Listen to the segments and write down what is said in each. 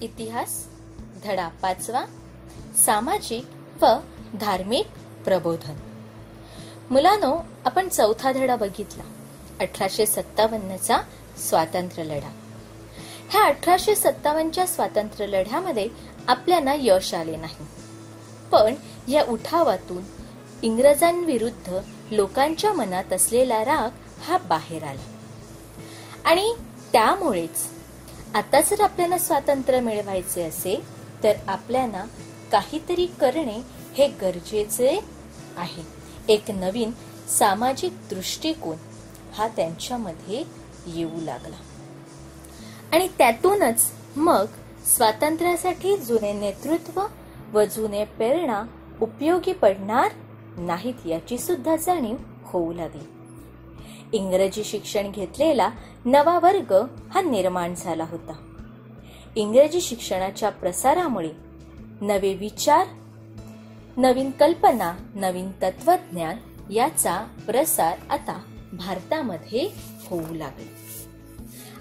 इतिहास धडा 5 सामाजिक व धार्मिक प्रबोधन. मुलांनो, आपण चौथा धडा बघितला 1857चा स्वातंत्र्य लढा. ह्या 1857च्या स्वातंत्र्य लढ्यामध्ये आपल्याला यश आले नाही, पण या उठावातून इंग्रजांविरुद्ध लोकांच्या मनात असलेला राग हा बाहेर आला. आणि त्यामुळेच आता जर आपल्याला स्वातंत्र्य मिळवायचे असेल तर आपल्याला काहीतरी करणे हे गरजेचे आहे. एक नवीन सामाजिक दृष्टिकोन हा त्यांच्यामध्ये येऊ लागला आणि त्यातूनच मग स्वातंत्र्यासाठी जुने नेतृत्व व जुने प्रेरणा उपयोगी पडणार नाहीत याची सुद्धा जाणीव होऊ लागली. इंग्रजी शिक्षण घेतलेला नवा वर्ग हा निर्माण झाला होता. इंग्रजी शिक्षणाच्या प्रसारामुळे नवे विचार, नवीन कल्पना, नवीन तत्वज्ञान याचा प्रसार आता भारतामध्ये होऊ लागले.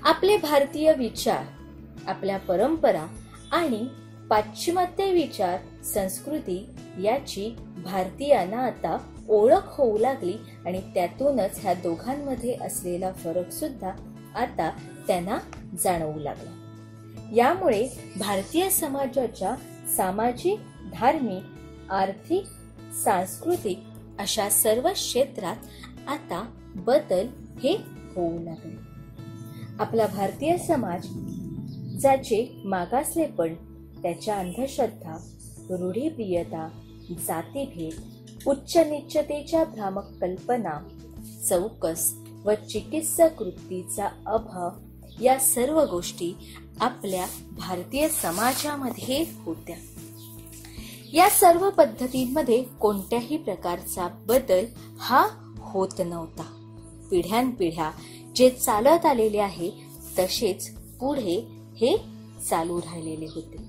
आपले भारतीय विचार, आपल्या परंपरा आणि पाश्चिमात्य विचार संस्कृती याची भारतीयांना आता ओळख होऊ लागली आणि त्यातूनच ह्या दोघांमध्ये असलेला फरक सुद्धा आता त्यांना जाणवू लागला. यामुळे भारतीय समाजाच्या सामाजिक, धार्मिक, आर्थिक, सांस्कृतिक अशा सर्व क्षेत्रात आता बदल हे होऊ लागले. आपला भारतीय समाज ज्याचे मागासलेपण, त्याच्या अंधश्रद्धा, रूढिप्रियता, जातीभेद, उच्च नीचतेच्या भ्रामक कल्पना, चौकस व चिकित्सक वृत्तीचा अभाव या सर्व गोष्टी आपल्या भारतीय समाजामध्ये होत्या. या सर्व पद्धतींमध्ये कोणत्याही प्रकारचा बदल हा होत नव्हता. पिढ्यानपिढ्या जे चालत आलेले आहे तसेच पुढे हे चालू राहिलेले होते.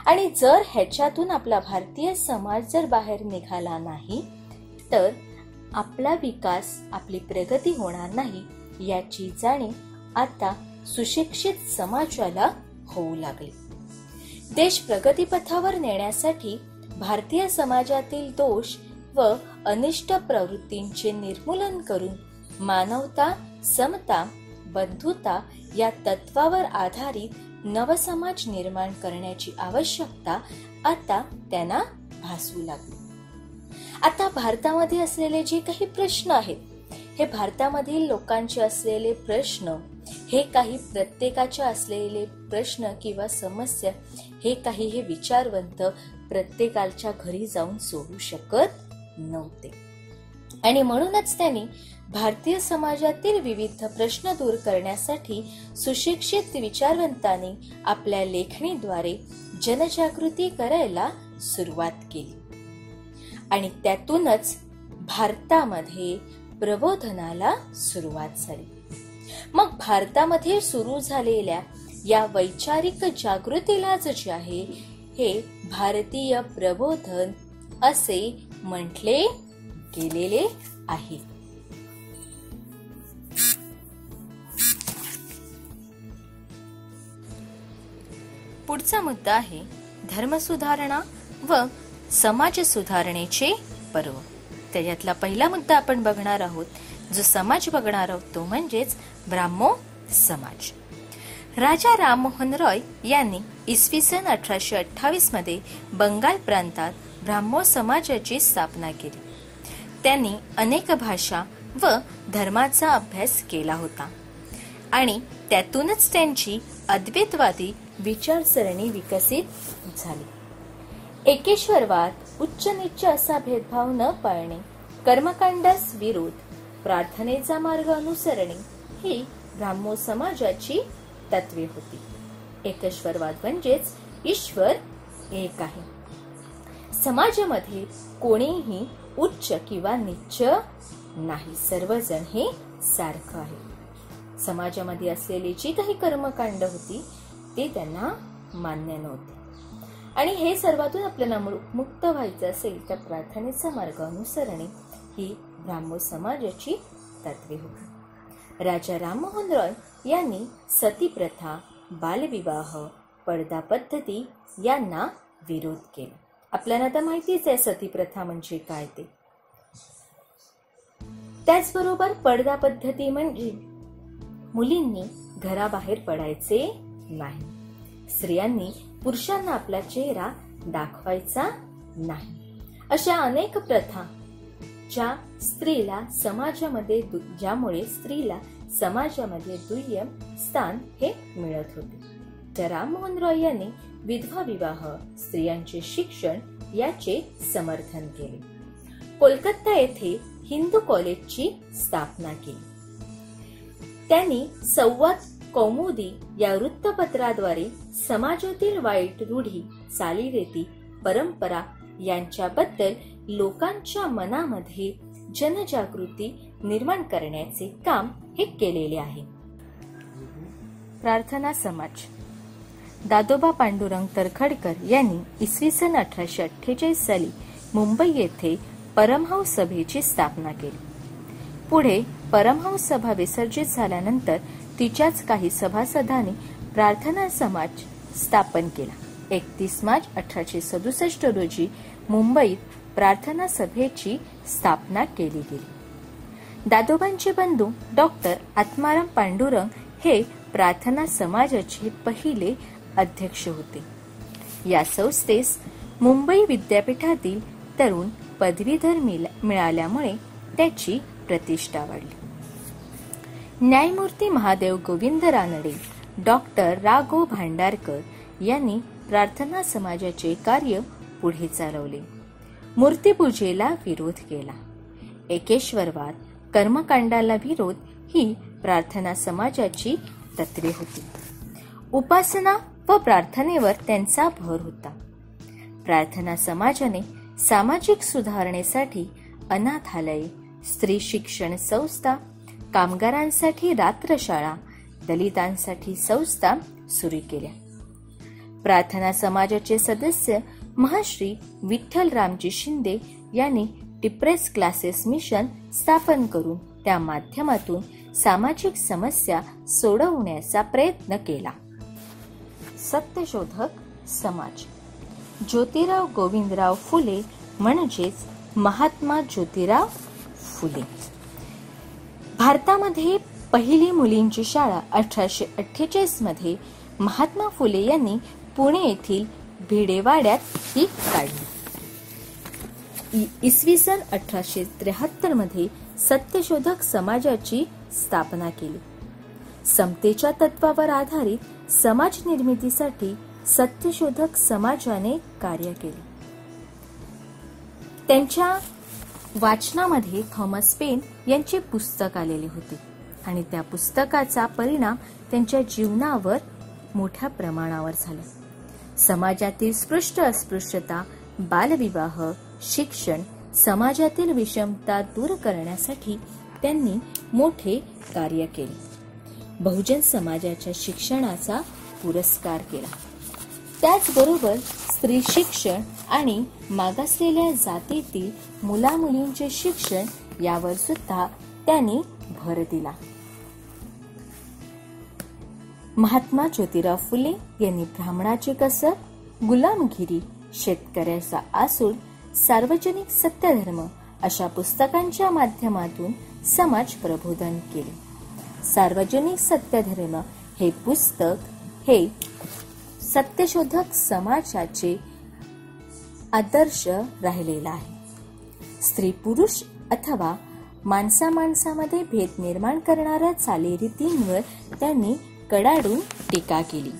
आणि जर ह्याच्यातून आपला भारतीय समाज जर बाहेर निघाला नाही तर आपला विकास, आपली प्रगती होणार नाही याची जाणीव आता सुशिक्षित समाजाला होऊ लागली. देश प्रगतीपथावर नेण्यासाठी भारतीय समाजातील दोष व अनिष्ट प्रवृत्तींचे निर्मूलन करून मानवता, समता, बंधुता या तत्वावर आधारित नवसमाज निर्माण करण्याची आवश्यकता आता त्यांना भासू लागली. आता भारतामध्ये असलेले जे काही प्रश्न आहेत, हे भारतामधील लोकांचे असलेले प्रश्न, हे काही प्रत्येकाच्या असलेले प्रश्न किंवा समस्या हे काही हे विचारवंत प्रत्येकाच्या घरी जाऊन सोडू शकत नव्हते. आणि म्हणूनच त्यांनी भारतीय समाजातील विविध प्रश्न दूर करण्यासाठी सुशिक्षित विचारवंतांनी आपल्या लेखणीद्वारे जनजागृती करायला सुरुवात केली. आणि त्यातूनच भारतामध्ये प्रबोधनाला सुरुवात झाली. मग भारतामध्ये सुरू झालेल्या या वैचारिक जागृतीलाच जे आहे हे भारतीय प्रबोधन असे म्हटले गेलेले आहे. पुढचा मुद्दा आहे धर्मसुधारणा व समाज सुधारणेचे पर्व. त्याच्यातला पहिला मुद्दा आपण बघणार आहोत, जो समाज बघणार आहोत तो म्हणजेच ब्राह्मो समाज. राजा राममोहन रॉय यांनी इसवी सन 1828 मध्ये बंगाल प्रांतात ब्राह्मो समाजाची स्थापना केली. त्यांनी अनेक भाषा व धर्माचा अभ्यास केला होता आणि त्यातूनच त्यांची अद्वैतवादी विचारसरणी विकसित झाली. एकेश्वरवाद, उच्च नीच असा भेदभाव न पाळणे, कर्मकांडास विरोध, प्रार्थनेचा मार्ग अनुसरणे ही ब्राह्मो समाजाची तत्वे होती. एकेश्वरवाद म्हणजेच ईश्वर एक आहे. समाजामध्ये कोणीही उच्च किंवा नीच नाही, सर्वजण हे सारखं आहे. समाजामध्ये असलेली जी काही कर्मकांड होती ते त्यांना मान्य नव्हते आणि हे सर्वातून आपल्याला मुक्त व्हायचं असेल तर प्रार्थनेचा मार्ग अनुसरणे ही ब्राह्मो समाजाची तत्वे होती. राजा राममोहन रॉय यांनी सती प्रथा, बालविवाह, पडदा पद्धती यांना विरोध केला. आपल्याला तर माहितीच आहे सती प्रथा म्हणजे काय ते. त्याचबरोबर पडदा पद्धती म्हणजे मुलींनी घराबाहेर पडायचे नाही. स्त्रियांनी पुरुषांना आपला चेहरा दाखवायचा नाही. अशा अनेक प्रथा ज्यामुळे स्त्रीला समाजामध्ये दुय्यम स्थान हे मिळत होते. तर राममोहन रॉय यांनी विधवा विवाह, स्त्रियांचे शिक्षण याचे समर्थन केले. कोलकाता येथे हिंदू कॉलेजची स्थापना केली. त्यांनी संवाद कौमुदी या वृत्तपत्राद्वारे समाजातील वाईट रूढी, चालीरीती, परंपरा यांच्याबद्दल लोकांच्या मनामध्ये जनजागृती निर्माण करण्याचे काम हे केलेले आहे. प्रार्थना समाज. दादोबा पांडुरंग तरखडकर यांनी इसवी सन 1848 साली मुंबई येथे परमहंस सभेची स्थापना केली. पुढे परमहंस सभा विसर्जित झाल्यानंतर तिच्याच काही सभासदांनी प्रार्थना समाज स्थापन केला. 31 मार्च 1867 रोजी मुंबईत प्रार्थना सभेची स्थापना केली गेली. दादोबांचे बंधू डॉक्टर आत्माराम पांडुरंग हे प्रार्थना समाजाचे पहिले अध्यक्ष होते. या संस्थेस मुंबई विद्यापीठातील तरुण पदवीधर मिळाल्यामुळे त्याची प्रतिष्ठा वाढली. न्यायमूर्ती महादेव गोविंद रानडे, डॉक्टर राघव भांडारकर यांनी प्रार्थना समाजाचे कार्य पुढे चालवले. मूर्तीपूजेला विरोध केला. एकेश्वरवाद, कर्मकांडाला विरोध ही प्रार्थना समाजाची तत्त्वे होती. उपासना व प्रार्थनेवर त्यांचा भर होता. प्रार्थना समाजाने सामाजिक सुधारणेसाठी अनाथालय, स्त्री शिक्षण संस्था, कामगारांसाठी रात्रशाळा, दलितांसाठी संस्था सुरू केल्या. प्रार्थना समाजाचे सदस्य महर्षी विठ्ठल रामजी शिंदे यांनी डिप्रेस क्लासेस मिशन स्थापन करून त्या माध्यमातून सामाजिक समस्या सोडवण्याचा प्रयत्न केला. सत्यशोधक समाज. ज्योतिराव गोविंदराव फुले म्हणजेच महात्मा ज्योतिराव फुले. भारतामध्ये पहिली मुलींची शाळा 1848 मध्ये महात्मा फुले यांनी पुणे येथील भिडेवाड्यात ही काढली. इसवी सन 1873 मध्ये सत्यशोधक समाजाची स्थापना केली. समतेच्या तत्वावर आधारित समाज निर्मितीसाठी सत्यशोधक समाजाने कार्य केले. त्यांच्या वाचनामध्ये थॉमस पेन यांचे पुस्तक आलेले होते आणि त्या पुस्तकाचा परिणाम त्यांच्या जीवनावर मोठ्या प्रमाणावर झाला. समाजातील स्पृष्ट अस्पृश्यता, बालविवाह, शिक्षण, समाजातील विषमता दूर करण्यासाठी त्यांनी मोठे कार्य केले. बहुजन समाजाच्या शिक्षणाचा पुरस्कार केला. त्याचबरोबर स्त्री शिक्षण आणि मागासलेल्या जातीतील मुलामुलींचे शिक्षण यावर सुद्धा त्यांनी भर दिला. महात्मा ज्योतिराव फुले यांनी ब्राह्मणाची कसर, गुलामगिरी, शेतकऱ्याचा आसूड, सार्वजनिक सत्यधर्म अशा पुस्तकांच्या माध्यमातून समाज प्रबोधन केले. सार्वजनिक सत्यधर्म हे पुस्तक हे सत्यशोधक समाजाचे आदर्श राहिलेला आहे. स्त्री पुरुष अथवा माणसा माणसामध्ये भेद निर्माण करणाऱ्या चालीरीतींवर त्यांनी कडाडून टीका केली.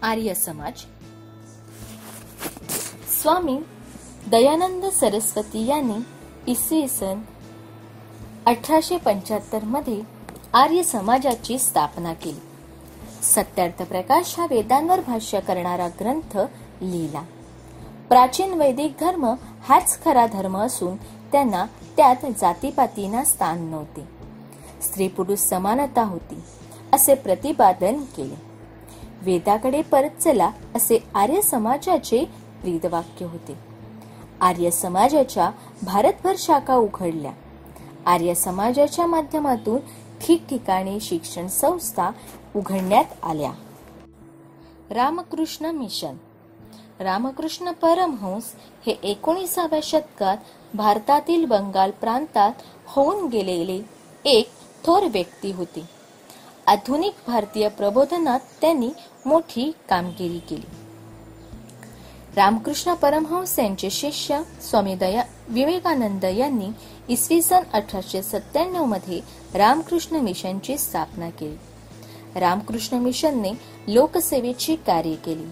आर्य समाज. स्वामी दयानंद सरस्वती यांनी इसवी सन 1875 मध्ये आर्य समाजाची स्थापना केली. सत्यार्थ प्रकाश हा वेदांवर भाष्य करणारा ग्रंथ लिहिला. प्राचीन वैदिक धर्म हाच खरा धर्म असून त्यांना त्यात जातीपातींना स्थान नव्हते. स्त्री पुरुष समानता होती असे प्रतिपादन केले. वेदाकडे परत चला असे आर्य समाजाचे ब्रीदवाक्य होते. आर्य समाजाच्या भारतभर शाखा उघडल्या. आर्य समाजाच्या माध्यमातून ठिकठिकाणी शिक्षण संस्था उघडण्यात आल्या. रामकृष्ण मिशन. रामकृष्ण परमहंस हे 19व्या शतकात भारतातील बंगाल प्रांतात होऊन गेलेले एक थोर व्यक्ती होते. आधुनिक भारतीय प्रबोधनात त्यांनी मोठी कामगिरी केली. रामकृष्ण परमहंस यांचे शिष्य स्वामी विवेकानंद यांनी इसवी सन 1897 मध्ये रामकृष्ण मिशनची स्थापना केली. रामकृष्ण मिशनने लोकसेवेची कार्य केली.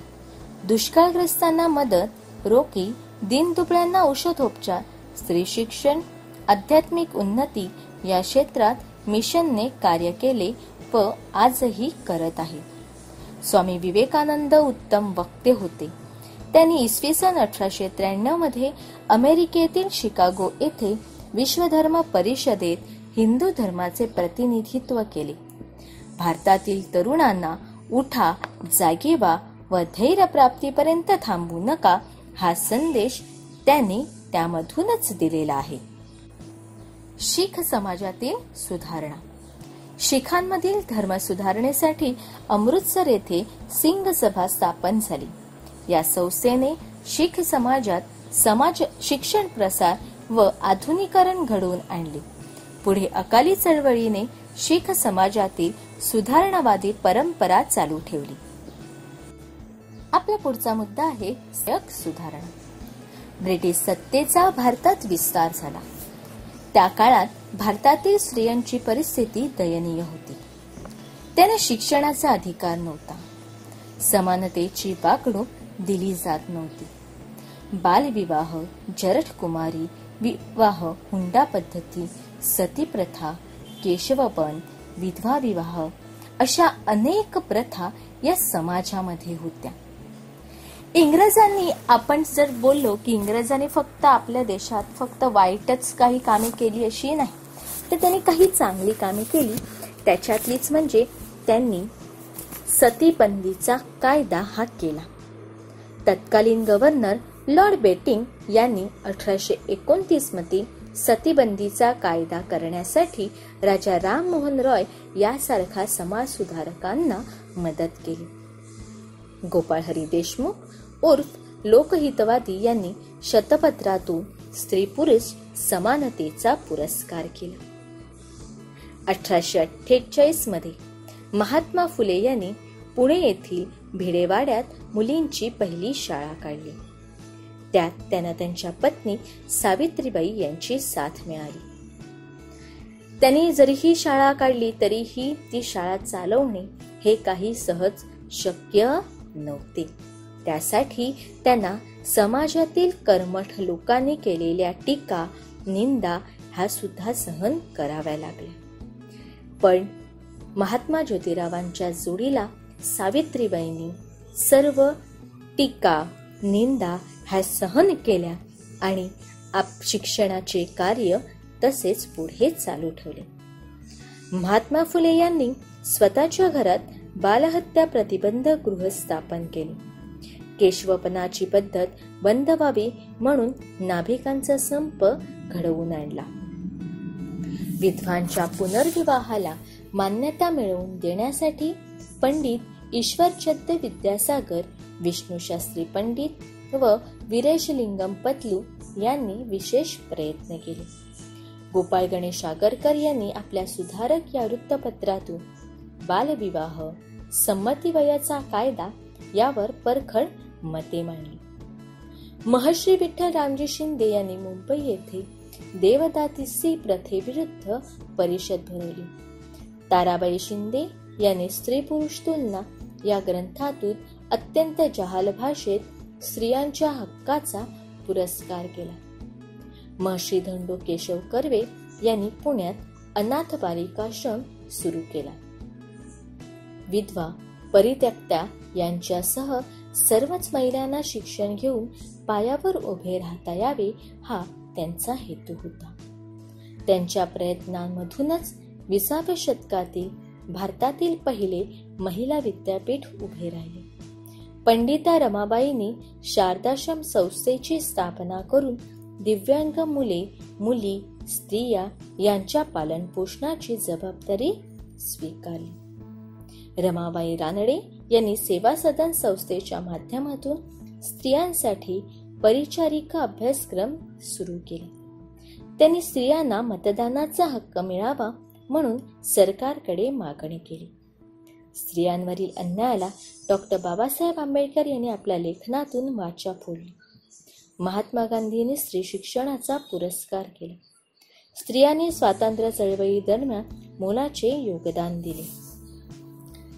दुष्काळग्रस्तांना मदत, रोगी, दीनदुबळ्यांना औषधोपचार, स्त्री शिक्षण, आध्यात्मिक उन्नती या क्षेत्रात मिशनने कार्य केले व आजही करत आहे. स्वामी विवेकानंद उत्तम वक्ते होते. त्यांनी इसवी सन 1893 मध्ये अमेरिकेतील शिकागो येथे विश्वधर्म परिषदेत हिंदू धर्माचे प्रतिनिधित्व केले. भारतातील तरुणांना उठा, जागे व्हा व धैर्य प्राप्तीपर्यंत थांबू नका हा संदेश त्यांनी त्यामधूनच दिलेला आहे. शीख समाजातील सुधारणा. शीखांमधील धर्म सुधारणेसाठी अमृतसर येथे सिंग सभा स्थापन झाली. या संस्थेने शीख समाजात शिक्षण प्रसार व आधुनिकीकरण घडवून आणले. पुढे अकाली चळवळीने शीख समाजातील सुधारणावादी परंपरा चालू ठेवली. आपला पुढचा मुद्दा आहे स्त्रियक सुधारणा. ब्रिटिश सत्तेचा भारतात विस्तार झाला. त्या काळात भारतातील स्त्रियांची परिस्थिती दयनीय होती. त्यांना शिक्षणाचा अधिकार नव्हता. समानतेची वागणूक दिली जात नव्हती. बालविवाह, जरठकुमारी विवाह, हुंडा पद्धती, सती प्रथा, केशवपण, विधवा विवाह अशा अनेक प्रथा या समाजामध्ये होत्या. इंग्रजांनी, आपण जर बोललो की इंग्रजांनी फक्त आपल्या देशात फक्त वाईटच काही कामे केली अशी नाही, तर त्यांनी काही चांगली कामे केली. त्याच्यातलीच म्हणजे त्यांनी सतीबंदीचा कायदा हा केला. तत्कालीन गव्हर्नर लॉर्ड बेटिंग यांनी 1829 मध्ये सतीबंदीचा कायदा करण्यासाठी राजा राममोहन रॉय यासारख्या समाज सुधारकांना मदत केली. गोपाळ हरी देशमुख उर्फ लोकहितवादी यांनी शतपत्रातून स्त्री पुरुष समानतेचा पुरस्कार केला. 1848 मध्ये महात्मा फुले यांनी पुणे येथील भिडेवाड्यात मुलींची पहिली शाळा काढली. त्यात त्यांना त्यांच्या पत्नी सावित्रीबाई यांची साथ मिळाली. त्यांनी जरीही शाळा काढली तरीही ती शाळा चालवणे हे काही सहज शक्य नव्हते. त्यासाठी त्यांना समाजातील कर्मठ लोकांनी केलेल्या टीका, निंदा ह्या सुद्धा सहन कराव्या लागल्या. पण महात्मा ज्योतिरावांच्या जोडीला सावित्रीबाईंनी सर्व टीका, निंदा ह्या सहन केल्या आणि शिक्षणाचे कार्य तसेच पुढे चालू ठेवले. महात्मा फुले यांनी स्वतःच्या घरात बालहत्या प्रतिबंधक गृह स्थापन केले. केशवपनाची पद्धत बंद व्हावी म्हणून नाभिकांचा संप घडवून आणला. विधवांच्या पुनर्विवाहाला मान्यता मिळवून देण्यासाठी पंडित ईश्वरचंद विद्यासागर, विष्णुशास्त्री पंडित व वीरेशलिंगम पतलू यांनी विशेष प्रयत्न केले. गोपाळ गणेश आगरकर यांनी आपल्या सुधारक या वृत्तपत्रातून बालविवाह, संमती वयाचा कायदा यावर परखड मते मांडली. महर्षी विठ्ठल रामजी शिंदे यांनी मुंबई येथे देवदासी प्रथेविरुद्ध परिषद भरवली. ताराबाई शिंदे यांनी स्त्री पुरुष तुलना या ग्रंथातून अत्यंत जहाल भाषेत स्त्रियांच्या हक्काचा पुरस्कार केला. महर्षी धोंडो केशव कर्वे यांनी पुण्यात अनाथ बालिकाश्रम सुरू केला. विधवा, परित्यक्त्या यांच्यासह सर्वच महिलांना शिक्षण घेऊन पायावर उभे राहता यावे हा त्यांचा हेतू होता. त्यांच्या प्रयत्नांमधूनच 20व्या शतकातील भारतातील पहिले महिला विद्यापीठ उभे राहिले. पंडिता रमाबाईंनी शारदाश्रम संस्थेची स्थापना करून दिव्यांग मुले, मुली, स्त्रिया यांच्या पालनपोषणाची जबाबदारी स्वीकारली. रमाबाई रानडे यांनी सेवा सदन संस्थेच्या माध्यमातून स्त्रियांसाठी परिचारिका अभ्यासक्रम सुरू केला. त्यांनी स्त्रियांना मतदानाचा हक्क मिळावा म्हणून सरकारकडे मागणी केली. स्त्रियांवरील अन्यायाला डॉक्टर बाबासाहेब आंबेडकर यांनी आपल्या लेखनातून वाचा फोडली. महात्मा गांधींनी स्त्री शिक्षणाचा पुरस्कार केला. स्त्रियांनी स्वातंत्र्य चळवळी दरम्यान मोलाचे योगदान दिले.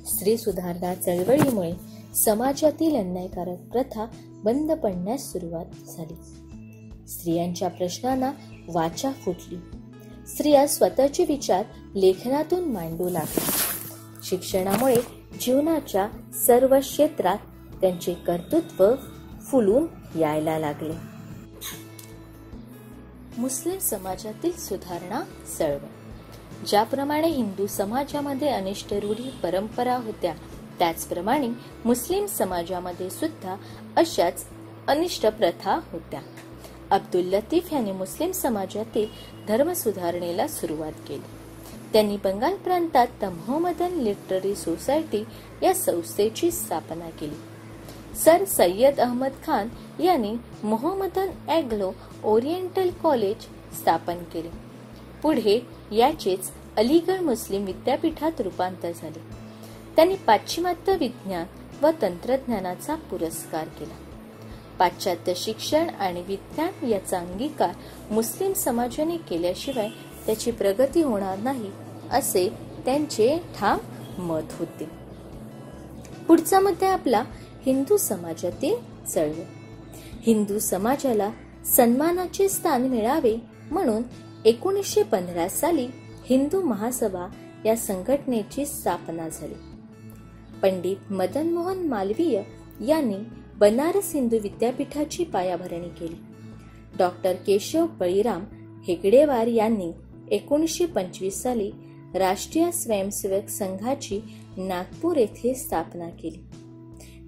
स्त्री सुधारणा चळवळीमुळे समाजातील अन्यायकारक प्रथा बंद पडण्यास सुरुवात झाली. स्त्रियांच्या प्रश्नांना वाचा फुटली. स्त्रिया स्वतःचे विचार लेखनातून मांडू लागल्या. शिक्षणामुळे जीवनाच्या सर्व क्षेत्रात त्यांचे कर्तृत्व फुलून यायला लागले. मुस्लिम समाजातील सुधारणा चळवळ. ज्याप्रमाणे हिंदू समाजामध्ये अनिष्ट रूढी परंपरा होत्या, त्याचप्रमाणे मुस्लिम समाजामध्ये सुद्धा अशाच अनिष्ट प्रथा होत्या. अब्दुल लतीफ यांनी मुस्लिम समाजातील धर्म सुधारणेला सुरुवात केली. त्यांनी बंगाल प्रांतात द मोहम्मदन लिटररी सोसायटी या संस्थेची स्थापना केली. सर सय्यद अहमद खान यांनी मोहम्मदन अँग्लो ओरिएंटल कॉलेज स्थापन केले. पुढे याचेच अलीगड मुस्लिम विद्यापीठात रूपांतर झाले. त्यांनी पाश्चिमात्य विज्ञान व तंत्रज्ञानाचा पुरस्कार केला. पाश्चात्य शिक्षण आणि विज्ञान याचा अंगीकार मुस्लिम समाजाने केल्याशिवाय त्याची प्रगती होणार नाही असे त्यांचे ठाम मत होते. पुढचा मुद्दा आपला हिंदू समाजातील चळवळ. हिंदू समाजाला सन्मानाचे स्थान मिळावे म्हणून 1915 साली हिंदू महासभा या संघटनेची स्थापना झाली. पंडित मदन मोहन मालवीय यांनी बनारस हिंदू विद्यापीठाची पायाभरणी केली. डॉक्टर केशव बळीराम हेगडेवार यांनी 1925 साली राष्ट्रीय स्वयंसेवक संघाची नागपूर येथे स्थापना केली.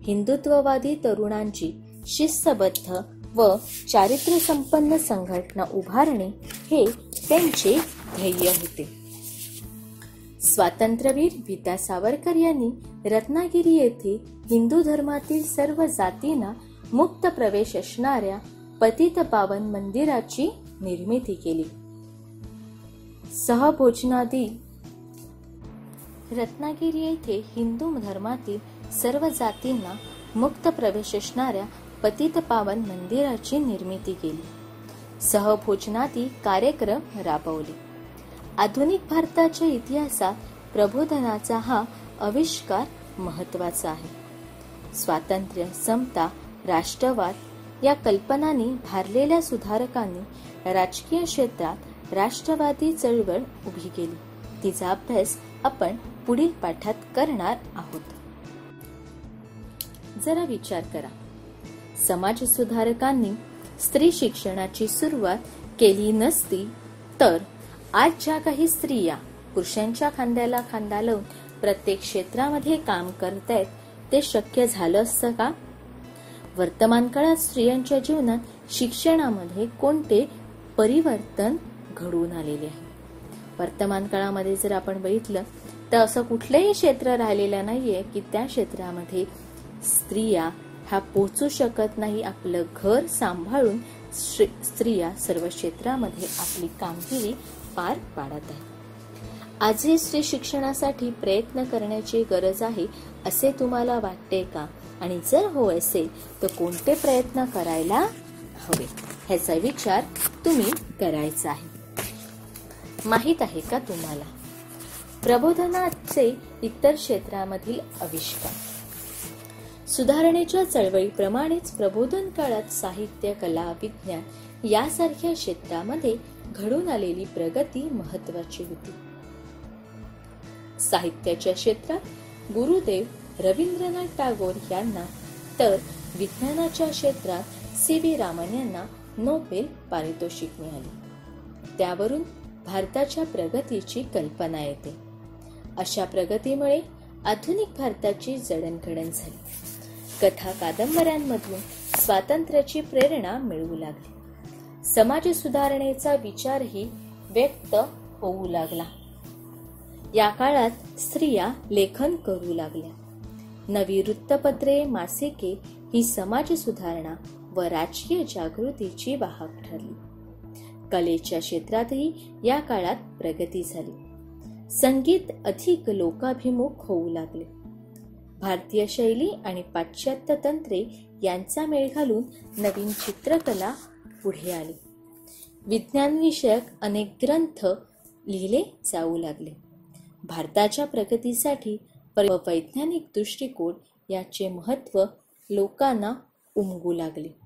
हिंदुत्ववादी तरुणांची शिस्तबद्ध व चारित्र्यसंपन्न संघटना उभारणे हे त्यांचे ध्येय होते. स्वातंत्र्यवीर विद्या सावरकर यांनी रत्नागिरी येथे हिंदू धर्मातील सर्व जातींना मुक्त प्रवेश असणाऱ्या पतित पावन मंदिराची निर्मिती केली. सहभोजनादी रत्नागिरी येथे हिंदू धर्मातील सर्व जातींना मुक्त प्रवेश असणाऱ्या पतित पावन मंदिराची निर्मिती केली. सहभोजनादी कार्यक्रम राबवले. आधुनिक भारताच्या इतिहासात प्रबोधनाचा हा आविष्कार महत्वाचा आहे. स्वातंत्र्य, समता, राष्ट्रवाद या कल्पनांनी भारलेल्या सुधारकांनी राजकीय क्षेत्रात राष्ट्रवादी चळवळ उभी केली. तिचा अभ्यास आपण पुढील पाठात करणार आहोत. जरा विचार करा, समाज सुधारकांनी स्त्री शिक्षणाची सुरुवात केली नसती तर आज ज्या काही स्त्रिया पुरुषांच्या खांद्याला खांदा लावून प्रत्येक क्षेत्रामध्ये काम करतायत ते शक्य झालं असतं का? वर्तमान काळात स्त्रियांच्या जीवनात शिक्षणामध्ये कोणते परिवर्तन घडून आलेले आहे? वर्तमान काळामध्ये जर आपण बघितलं तर असं कुठलंही क्षेत्र राहिलेलं नाहीये की त्या क्षेत्रामध्ये स्त्रिया हा पोहोचू शकत नाही. आपलं घर सांभाळून स्त्रिया सर्व क्षेत्रामध्ये आपली कामगिरी पार पाडत आहेत. आजही स्त्री शिक्षणासाठी प्रयत्न करण्याची गरज आहे असे तुम्हाला वाटते का? आणि जर हो असेल तर कोणते प्रयत्न करायला हवे ह्याचा विचार तुम्ही करायचा आहे. माहित आहे का तुम्हाला प्रबोधनाचे इतर क्षेत्रामधील आविष्कार? सुधारणेच्या चळवळीप्रमाणेच प्रबोधन काळात साहित्य, कला, विज्ञान यासारख्या क्षेत्रामध्ये घडून आलेली प्रगती महत्वाची होती. साहित्याच्या क्षेत्रात गुरुदेव रवींद्रनाथ टागोर यांना तर विज्ञानाच्या क्षेत्रात सी.व्ही. रामन यांना नोबेल पारितोषिक मिळाले. त्यावरून भारताच्या प्रगतीची कल्पना येते. अशा प्रगतीमुळे आधुनिक भारताची जडणघडण झाली. कथा कादंबऱ्यांमधून स्वातंत्र्याची प्रेरणा मिळू लागली. समाज सुधारणेचा विचारही व्यक्त होऊ लागला. या काळात स्त्रिया लेखन करू लागल्या. नवी वृत्तपत्रे, मासिके ही समाज सुधारणा व राजकीय जागृतीची वाहक ठरली. कलेच्या क्षेत्रातही या काळात प्रगती झाली. संगीत अधिक लोकाभिमुख होऊ लागले. भारतीय शैली आणि पाश्चात्य तंत्रे यांचा मेळ घालून नवीन चित्रकला पुढे आली. विज्ञानविषयक अनेक ग्रंथ लिहिले जाऊ लागले. भारताच्या प्रगतीसाठी वैज्ञानिक दृष्टिकोन याचे महत्त्व लोकांना उमगू लागले.